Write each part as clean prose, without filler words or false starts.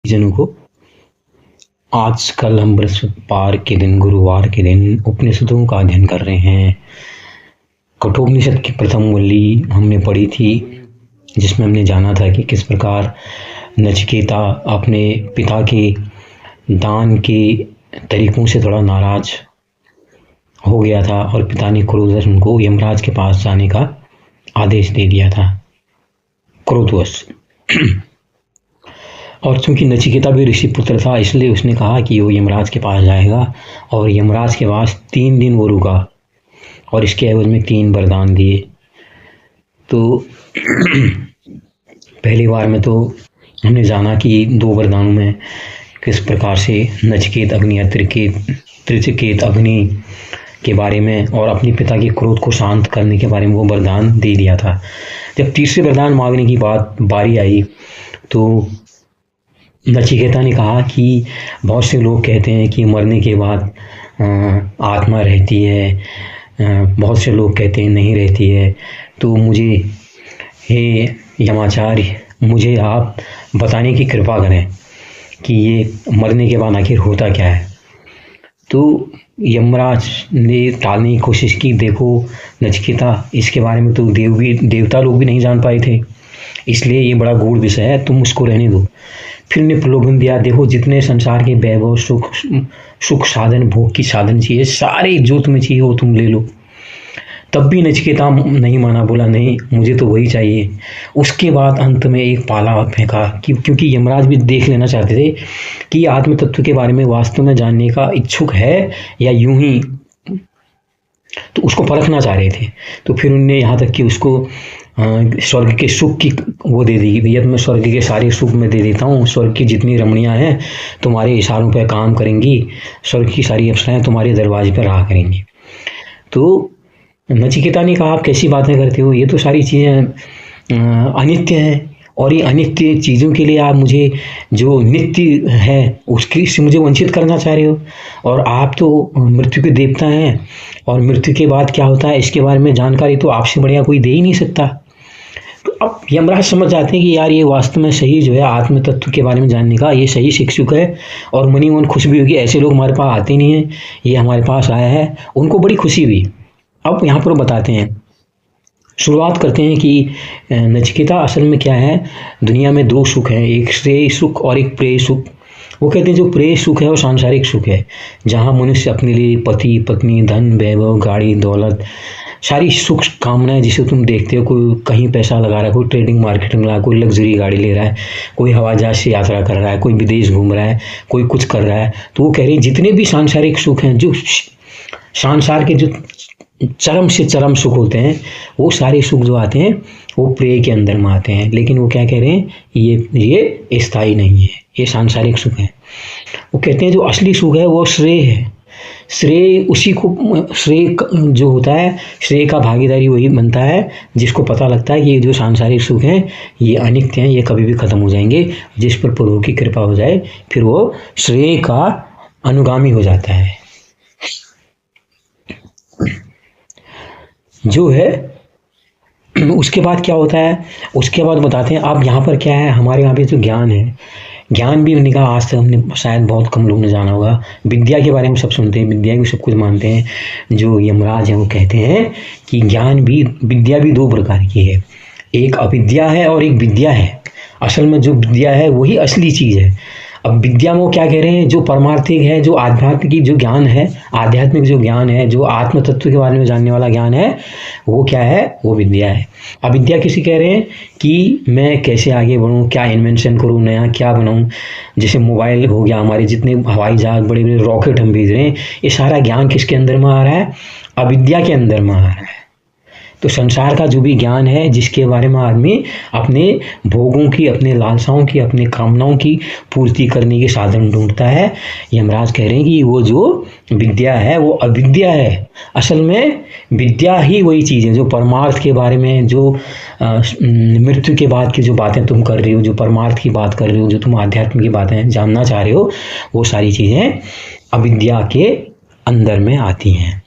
जनों को आज कल हम बृहस्पतिवार के दिन गुरुवार के दिन उपनिषदों का अध्ययन कर रहे हैं। कठोपनिषद की प्रथम वल्ली हमने पढ़ी थी, जिसमें हमने जाना था कि किस प्रकार नचिकेता अपने पिता के दान के तरीकों से थोड़ा नाराज हो गया था और पिता ने क्रोधवश उनको यमराज के पास जाने का आदेश दे दिया था, क्रोधवश। और चूंकि नचिकेता भी ऋषि पुत्र था, इसलिए उसने कहा कि वो यमराज के पास जाएगा और यमराज के पास 3 दिन वो रुका और इसके एवज में 3 वरदान दिए। तो पहली बार में तो हमने जाना कि 2 वरदानों में किस प्रकार से नचिकेत अग्नि त्रिचिकेत अग्नि के बारे में और अपने पिता के क्रोध को शांत करने के बारे में वो वरदान दे दिया था। जब तीसरे वरदान मांगने की बारी आई तो नचिकेता ने कहा कि बहुत से लोग कहते हैं कि मरने के बाद आत्मा रहती है, बहुत से लोग कहते हैं नहीं रहती है। तो मुझे हे यमाचार्य, मुझे आप बताने की कृपा करें कि ये मरने के बाद आखिर होता क्या है। तो यमराज ने टालने की कोशिश की। देखो नचिकेता, इसके बारे में तो देवता लोग भी नहीं जान पाए थे, इसलिए ये बड़ा गूढ़ विषय है, तुम उसको रहने दो। फिर ने प्रलोभन दिया, देखो जितने संसार के वैभव सुख साधन भोग की साधन चाहिए, सारे जो तुम्हें चाहिए वो तुम ले लो। तब भी नचिकेता नहीं माना, बोला नहीं मुझे तो वही चाहिए। उसके बाद अंत में एक पाला फेंका क्योंकि यमराज भी देख लेना चाहते थे कि आत्म तत्व के बारे में वास्तव में जानने का इच्छुक है या यूं ही, तो उसको परखना चाह रहे थे। तो फिर उनने यहाँ तक कि उसको स्वर्ग के सुख की वो दे दी, भैया तुम्हें स्वर्ग के सारे सुख में दे देता हूँ, स्वर्ग की जितनी रमणियाँ हैं तुम्हारे इशारों पर काम करेंगी, स्वर्ग की सारी अप्सराएं तुम्हारे दरवाजे पर रहा करेंगी। तो नचिकेता ने कहा आप कैसी बातें करते हो, ये तो सारी चीज़ें अनित्य हैं और ये अनित्य चीज़ों के लिए आप मुझे जो नित्य है उसकी से मुझे वंचित करना चाह रहे हो। और आप तो मृत्यु के देवता हैं और मृत्यु के बाद क्या होता है इसके बारे में जानकारी तो आपसे बढ़िया कोई दे ही नहीं सकता। तो अब यमराज समझ जाते हैं कि यार ये वास्तव में सही जो है आत्म तत्व के बारे में जानने का ये सही शिक्षक है। और मनी मन खुश भी होगी, ऐसे लोग हमारे पास आते नहीं हैं, ये हमारे पास आया है, उनको बड़ी खुशी हुई। अब यहाँ पर बताते हैं, शुरुआत करते हैं कि नचिकेता असल में क्या है, दुनिया में 2 सुख हैं, एक श्रेय सुख और एक प्रेय सुख। वो कहते हैं जो प्रेय सुख है वो सांसारिक सुख है, जहाँ मनुष्य अपने लिए पति पत्नी धन वैभव गाड़ी दौलत सारी सुख कामनाएं जिसे तुम देखते हो, कोई कहीं पैसा लगा रहा है, कोई ट्रेडिंग मार्केट में लगा रहा है, कोई लग्जरी गाड़ी ले रहा है, कोई हवाई जहाज से यात्रा कर रहा है, कोई विदेश घूम रहा है, कोई कुछ कर रहा है। तो वो कह रहे हैं जितने भी सांसारिक सुख हैं, जो संसार के जो चरम से चरम सुख होते हैं, वो सारे सुख जो आते हैं वो प्रेय के अंदर में आते हैं। लेकिन वो क्या कह रहे हैं, ये स्थायी नहीं है, ये सांसारिक सुख है। वो कहते हैं जो असली सुख है वो श्रेय है। श्रेय उसी को, श्रेय जो होता है, श्रेय का भागीदारी वही बनता है जिसको पता लगता है कि ये जो सांसारिक सुख हैं ये अनित्य हैं, ये कभी भी खत्म हो जाएंगे। जिस पर प्रभु की कृपा हो जाए फिर वो श्रेय का अनुगामी हो जाता है। जो है उसके बाद क्या होता है, उसके बाद बताते हैं। अब यहाँ पर क्या है, हमारे यहाँ पे जो ज्ञान है, ज्ञान भी उन्हीं का आज तक हमने शायद बहुत कम लोगों ने जाना होगा। विद्या के बारे में सब सुनते हैं, विद्या भी सब कुछ मानते हैं। जो यमराज हैं वो कहते हैं कि ज्ञान भी, विद्या भी 2 प्रकार की है, एक अविद्या है और एक विद्या है। असल में जो विद्या है वही असली चीज़ है। अब विद्या में वो क्या कह रहे हैं, जो परमार्थिक है, जो आध्यात्मिक जो ज्ञान है, आध्यात्मिक जो ज्ञान है, जो आत्म तत्व के बारे में जानने वाला ज्ञान है, वो क्या है, वो विद्या है। अविद्या किसी कह रहे हैं कि मैं कैसे आगे बढ़ूं, क्या इन्वेंशन करूं, नया क्या बनाऊं। जैसे मोबाइल हो गया, हमारे जितने हवाई जहाज बड़े बड़े रॉकेट हम भेज रहे हैं, ये सारा ज्ञान किसके अंदर में आ रहा है, अविद्या के अंदर में आ रहा है। तो संसार का जो भी ज्ञान है जिसके बारे में आदमी अपने भोगों की, अपने लालसाओं की, अपने कामनाओं की पूर्ति करने के साधन ढूंढता है, यमराज कह रहे हैं कि वो जो विद्या है वो अविद्या है। असल में विद्या ही वही चीज़ है जो परमार्थ के बारे में, जो मृत्यु के बाद की जो बातें तुम कर रही हो, जो परमार्थ की बात कर रही हो, जो तुम आध्यात्म की बातें जानना चाह रहे हो, वो सारी चीज़ें अविद्या के अंदर में आती हैं।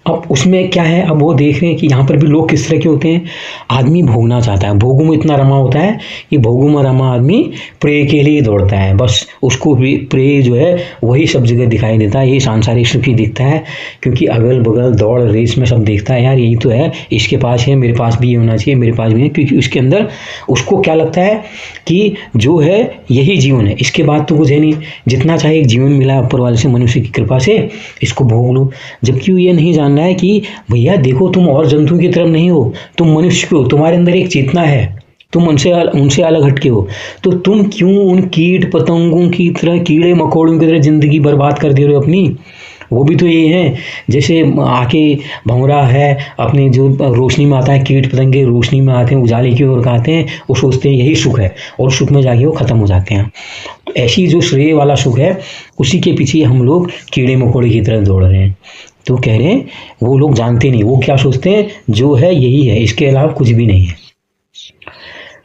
अब उसमें क्या है, अब वो देख रहे हैं कि यहाँ पर भी लोग किस तरह के होते हैं। आदमी भोगना चाहता है, भोगों में इतना रमा होता है कि भोगों में रमा आदमी प्रे के लिए दौड़ता है, बस उसको भी प्रे जो है वही सब जगह दिखाई देता है, ये सांसारिक सुख ही दिखता है। क्योंकि अगल बगल दौड़ रेस में सब देखता है, यार यही तो है, इसके पास है मेरे पास भी ये होना चाहिए, मेरे पास भी है। क्योंकि उसके अंदर उसको क्या लगता है कि जो है यही जीवन है, इसके बाद तो कुछ है नहीं, जितना चाहे एक जीवन मिला है ऊपर वाले से, मनुष्य की कृपा से, इसको भोग लो। जबकि वो ये नहीं जान रहा है कि भैया देखो, तुम और जंतुओं की तरफ नहीं हो, तुम मनुष्य हो, तुम्हारे अंदर एक चेतना है, तुम उनसे अलग हटके हो। तो तुम क्यों उन कीट पतंगों की तरह, कीड़े मकोड़ों की तरह जिंदगी बर्बाद कर दे रहे हो अपनी। वो भी तो ये हैं, जैसे आके भंवरा है अपनी जो रोशनी में आता है, कीट पतंगे रोशनी में आते हैं, उजाले की ओर आते हैं, वो सोचते हैं यही सुख है, और सुख में जाके वो खत्म हो जाते हैं। तो ऐसी जो श्रेय वाला सुख है, उसी के पीछे हम लोग कीड़े मकोड़े की तरह दौड़ रहे हैं। तो कह रहे हैं वो लोग जानते नहीं, वो क्या सोचते हैं, जो है यही है, इसके अलावा कुछ भी नहीं है।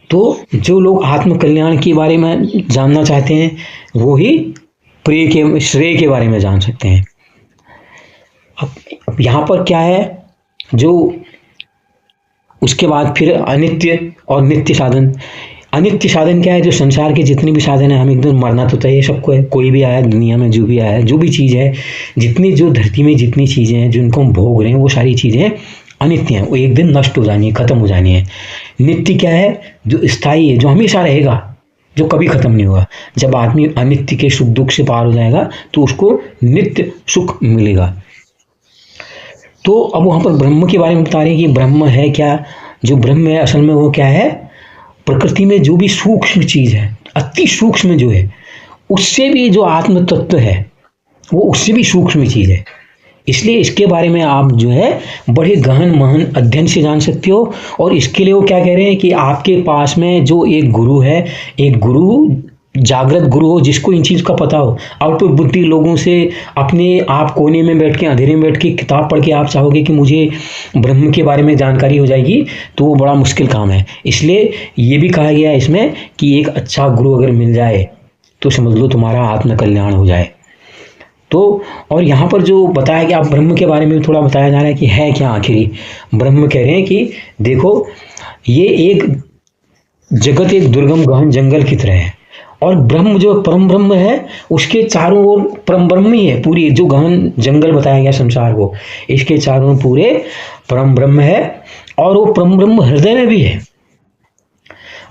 तो जो लोग आत्म कल्याण के बारे में जानना चाहते हैं, वो ही प्रिय के श्रेय के बारे में जान सकते हैं। अब यहाँ पर क्या है, जो उसके बाद फिर अनित्य और नित्य साधन। अनित्य साधन क्या है, जो संसार के जितने भी साधन है, हम एकदम मरना तो तय है सबको है, कोई भी आया दुनिया में, जो भी आया है, जो भी चीज़ है, जितनी जो धरती में जितनी चीज़ें हैं जिनको हम भोग रहे हैं, वो सारी चीज़ें अनित्य हैं, वो एक दिन नष्ट हो जानी है, खत्म हो जानी है। नित्य क्या है, जो स्थायी है, जो हमेशा रहेगा, जो कभी खत्म नहीं होगा। जब आदमी अनित्य के सुख दुख से पार हो जाएगा तो उसको नित्य सुख मिलेगा। तो अब वहाँ पर ब्रह्म के बारे में बता रहे हैं कि ब्रह्म है क्या, जो ब्रह्म है असल में वो क्या है, प्रकृति में जो भी सूक्ष्म चीज़ है, अति सूक्ष्म जो है, उससे भी जो आत्म तत्व है वो उससे भी सूक्ष्म चीज़ है। इसलिए इसके बारे में आप जो है बड़े गहन महन अध्ययन से जान सकते हो। और इसके लिए वो क्या कह रहे हैं कि आपके पास में जो एक गुरु है, एक गुरु जागृत गुरु हो, जिसको इन चीज़ का पता हो। अल्प बुद्धि लोगों से अपने आप कोने में बैठ के, अंधेरे में बैठ के किताब पढ़ के आप चाहोगे कि मुझे ब्रह्म के बारे में जानकारी हो जाएगी, तो वो बड़ा मुश्किल काम है। इसलिए ये भी कहा गया है इसमें कि एक अच्छा गुरु अगर मिल जाए तो समझ लो तुम्हारा आत्म कल्याण हो जाए। तो और यहाँ पर जो बताया कि आप ब्रह्म के बारे में थोड़ा बताया जा रहा है कि है क्या आखिरी ब्रह्म। कह रहे हैं कि देखो, ये एक जगत एक दुर्गम गहन जंगल की तरह है, और ब्रह्म जो परम ब्रह्म है उसके चारों ओर परम ब्रह्म ही है। पूरी जो गहन जंगल बताया गया संसार को, इसके चारों ओर पूरे परम ब्रह्म है, और वो परम ब्रह्म हृदय में भी है।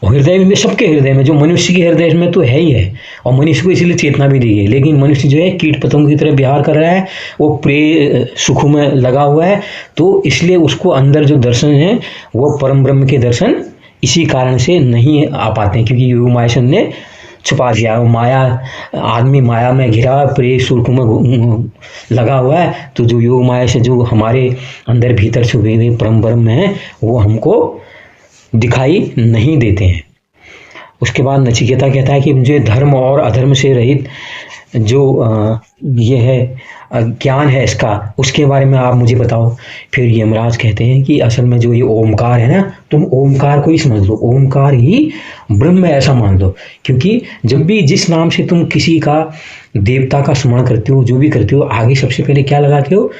और हृदय में, सबके हृदय में, जो मनुष्य के हृदय में तो है ही है, और मनुष्य को इसीलिए चेतना भी दी है। लेकिन मनुष्य जो है कीट पतंग की तरह विहार कर रहा है, वो प्रिय सुखों में लगा हुआ है, तो इसलिए उसको अंदर जो दर्शन है वो परम ब्रह्म के दर्शन इसी कारण से नहीं आ पाते हैं, क्योंकि योग माया ने छुपा दिया। वो माया, आदमी माया में घिरा, प्रेय सुर्ख में लगा हुआ है। तो जो योग माया से जो हमारे अंदर भीतर छुपे हुए परम ब्रह्म है, वो हमको दिखाई नहीं देते हैं। उसके बाद नचिकेता कहता है कि मुझे धर्म और अधर्म से रहित जो ये है ज्ञान है इसका, उसके बारे में आप मुझे बताओ। फिर यमराज कहते हैं कि असल में जो ये ओमकार है ना, तुम ओमकार को ही समझ लो, ओमकार ही ब्रह्म है ऐसा मान लो। क्योंकि जब भी जिस नाम से तुम किसी का देवता का स्मरण करते हो, जो भी करते हो, आगे सबसे पहले क्या लगाते हो,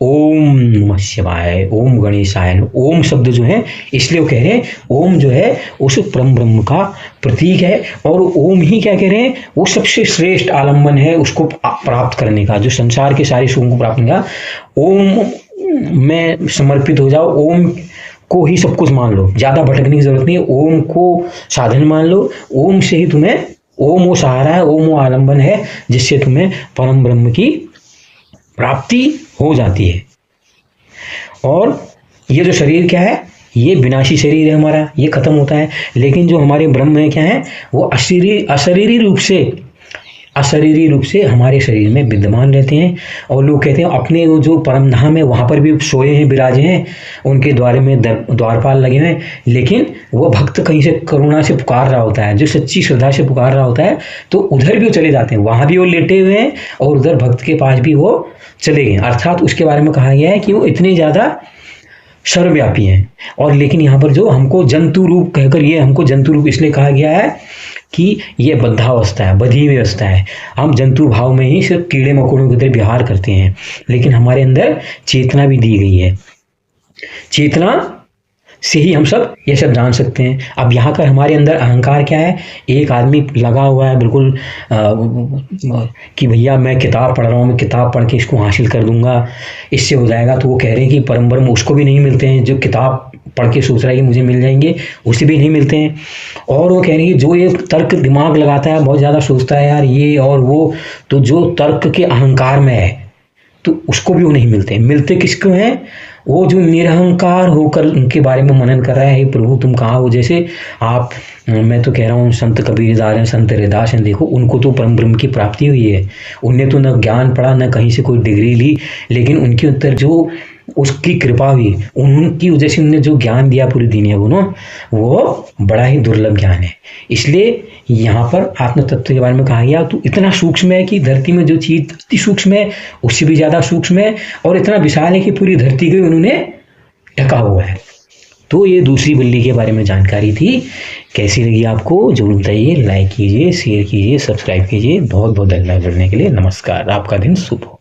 ओम नमः शिवाय, ओम गणेशाय। ओम शब्द जो है, इसलिए वो कह रहे हैं ओम जो है उस परम ब्रह्म का प्रतीक है, और ओम ही क्या कह रहे हैं, वो सबसे श्रेष्ठ आलम्बन है उसको प्राप्त करने का, जो संसार के सारे सुखों को प्राप्त करने का। ओम में समर्पित हो जाओ, ओम को ही सब कुछ मान लो, ज़्यादा भटकने की जरूरत नहीं है, ओम को साधन मान लो। ओम से ही तुम्हें, ओम वो सहारा है, ओम वो आलम्बन है, जिससे तुम्हें परम ब्रह्म की प्राप्ति हो जाती है। और ये जो शरीर क्या है, ये विनाशी शरीर है हमारा, ये खत्म होता है। लेकिन जो हमारे ब्रह्म है क्या है, वो अशरीरी रूप से हमारे शरीर में विद्यमान रहते हैं। और लोग कहते हैं अपने वो जो परम धाम है वहाँ पर भी सोए हैं, विराजे हैं, उनके द्वारे में द्वारपाल लगे हैं। लेकिन वो भक्त कहीं से करुणा से पुकार रहा होता है, जो सच्ची श्रद्धा से पुकार रहा होता है, तो उधर भी वो चले जाते हैं, वहाँ भी वो लेटे हुए हैं और उधर भक्त के पास भी वो चले गए। अर्थात उसके बारे में कहा गया है कि वो इतने ज़्यादा सर्वव्यापी हैं। और लेकिन यहाँ पर जो हमको जंतु रूप कहकर, ये हमको जंतु रूप इसलिए कहा गया है कि ये बद्धावस्था है, बधी हुई अवस्था है। हम जंतु भाव में ही सिर्फ कीड़े मकोड़ों की तरह विहार करते हैं, लेकिन हमारे अंदर चेतना भी दी गई है। चेतना से ही हम सब ये सब जान सकते हैं। अब यहाँ कर हमारे अंदर अहंकार क्या है? एक आदमी लगा हुआ है बिल्कुल कि भैया मैं किताब पढ़ रहा हूँ, मैं किताब पढ़ के इसको हासिल कर दूंगा, इससे हो जाएगा। तो वो कह रहे हैं कि परम ब्रह्म उसको भी नहीं मिलते हैं। जो किताब पढ़ के सोच रहा है कि मुझे मिल जाएंगे, उसे भी नहीं मिलते हैं। और वो कह रहे हैं कि जो ये तर्क दिमाग लगाता है, बहुत ज़्यादा सोचता है यार ये और वो, तो जो तर्क के अहंकार में है तो उसको भी वो नहीं मिलते। मिलते किसको हैं? वो जो निरहंकार होकर उनके बारे में मनन कर रहा है, हे प्रभु तुम कहाँ हो। जैसे आप, मैं तो कह रहा हूँ संत कबीरदास हैं, संत रैदास हैं, देखो उनको तो परम ब्रह्म की प्राप्ति हुई है। उनने तो न ज्ञान पढ़ा, न कहीं से कोई डिग्री ली, लेकिन उनके अंदर जो उसकी कृपा हुई, उनकी वजह से उन्होंने जो ज्ञान दिया पूरी दुनिया को ना, वो बड़ा ही दुर्लभ ज्ञान है। इसलिए यहाँ पर आत्म तत्व के बारे में कहा गया तो इतना सूक्ष्म है कि धरती में जो चीज अति सूक्ष्म है उससे भी ज्यादा सूक्ष्म है, और इतना विशाल है कि पूरी धरती को उन्होंने ढका हुआ है। तो ये दूसरी बल्ली के बारे में जानकारी थी। कैसी लगी आपको जरूर बताइए, लाइक कीजिए, शेयर कीजिए, सब्सक्राइब कीजिए। बहुत बहुत धन्यवाद जुड़ने के लिए। नमस्कार, आपका दिन शुभ हो।